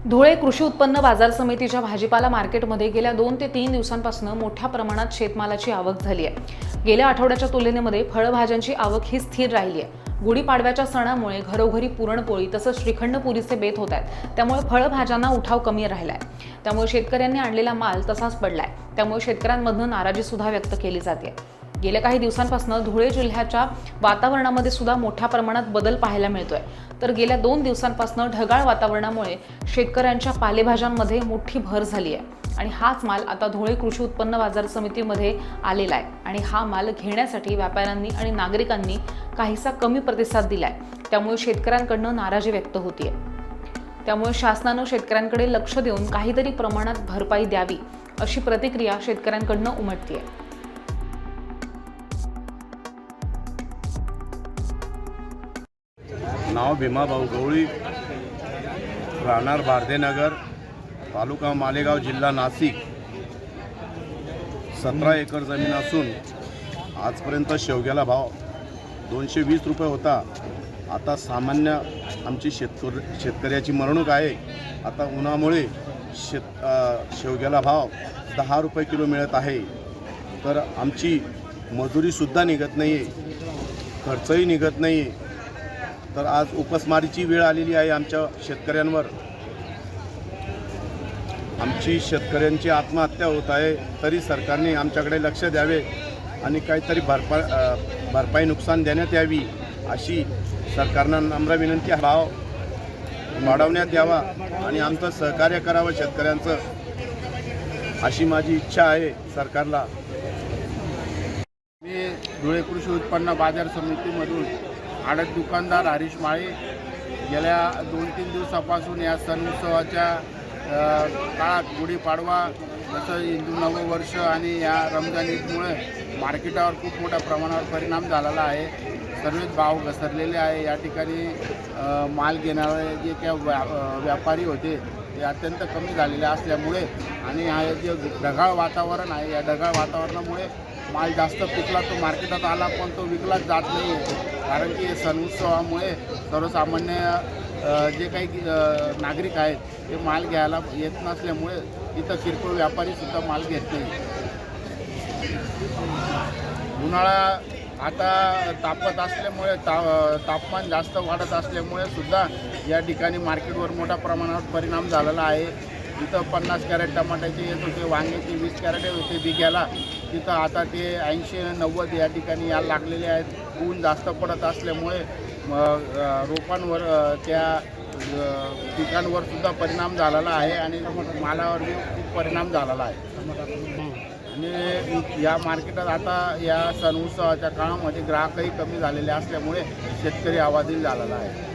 धुळे कृषी उत्पन्न बाजार समितीच्या भाजीपाला मार्केटमध्ये गेल्या 2 ते 3 दिवसांपासून मोठ्या प्रमाणात शेतमालाची आवक झाली आहे। गेल्या आठवड्याच्या तुलनेमध्ये फळभाज्यांची आवक ही स्थिर राहिली आहे। गुढीपाडव्याच्या सणामुळे घरोघरी पुरणपोळी तसंच श्रीखंड पुरीचे बेत होत आहेत, त्यामुळे फळभाज्यांना उठाव कमी राहिलाय। त्यामुळे शेतकऱ्यांनी आणलेला माल तसाच पडलाय, त्यामुळे शेतकऱ्यांमधून नाराजी सुद्धा व्यक्त केली जाते। गेल्या काही दिवसांपासून धुळे जिल्ह्याच्या वातावरणामध्ये सुद्धा मोठ्या प्रमाणात बदल पाहायला मिळतोय। तर गेल्या 2 दिवसांपासून ढगाळ वातावरणामुळे शेतकऱ्यांच्या पालेभाज्यांमध्ये मोठी भर झाली आहे आणि हाच माल आता धुळे कृषी उत्पन्न बाजार समितीमध्ये आलेला आहे आणि हा माल घेण्यासाठी व्यापाऱ्यांनी आणि नागरिकांनी काहीसा कमी प्रतिसाद दिलाय, त्यामुळे शेतकऱ्यांकडून नाराजी व्यक्त होतीये। त्यामुळे शासनानं शेतकऱ्यांकडे लक्ष देऊन काहीतरी प्रमाणात भरपाई द्यावी अशी प्रतिक्रिया शेतकऱ्यांकडून उमटतीये। नाव भीमा भाऊ गवळी, राहणार भारदेनगर, तालुका मालेगाव, जिल्हा नाशिक। 17 एकर जमीन असून आजपर्यंत शेवग्याला भाव 220 रुपये होता। आता सामान्य आमची शेतकऱ्याची मरणूक आहे। आता उन्हामुळे शेवग्याला भाव 10 रुपये किलो मिळत आहे। तर आमची मजुरीसुद्धा निघत नाही आहे, खर्चही निघत नाही आहे। तर आज उपासमारीची वेळ आलेली आहे आमच्या शेतकऱ्यांवर। आमची शेतकऱ्यांची आत्महत्या होत आहे, तरी सरकारने आमच्याकडे लक्ष द्यावे आणि काहीतरी भरपाई नुकसान देण्यात यावी अशी सरकारनं नम्र विनंती। भाव वाढवण्यात यावा आणि आमचं सहकार्य करावं शेतकऱ्यांचं, अशी माझी इच्छा आहे सरकारला। मी धुळे कृषी उत्पन्न बाजार समितीमधून आडत दुकानदार हरीश माळे गेल्या 2-3 दिवसापासून या सण उत्सवाच्या काळात गुढीपाडवा तसं हिंदू नववर्ष आणि या रमजान ईदमुळे मार्केटावर खूप मोठ्या प्रमाणावर परिणाम झालेला आहे। सर्वच भाव घसरलेले आहे। या ठिकाणी माल घेणारे जे काही व्यापारी होते ते अत्यंत कमी झालेले असल्यामुळे आणि हा जे ढगाळ वातावरण आहे, या ढगाळ वातावरणामुळे माल जास्त पिकला तो मार्केटात आला, पण तो विकलाच जात नाही। कारण की सण उत्सवामुळे सर्वसामान्य जे काही नागरिक आहेत ते माल घ्यायला येत नसल्यामुळे इथं किरकोळ व्यापारीसुद्धा माल घेत नाही। उन्हाळा आता तापत असल्यामुळे तापमान जास्त वाढत असल्यामुळे सुद्धा या ठिकाणी मार्केटवर मोठ्या प्रमाणावर परिणाम झालेला आहे। इथं 50 कॅरेट टमाट्याचे येत होते, वांग्याचे 20 कॅरेट होते बिघ्याला, तिथं आता ते 80-90 या ठिकाणी यायला लागलेले आहेत। ऊन जास्त पडत असल्यामुळे रोपांवर त्या पिकांवर सुद्धा परिणाम झालेला आहे आणि मालावर खूप परिणाम झालेला आहे। आणि या मार्केटात आता या सण उत्सवाच्या काळामध्ये ग्राहकही कमी झालेले असल्यामुळे शेतकरी अवाढव्य झालेला आहे।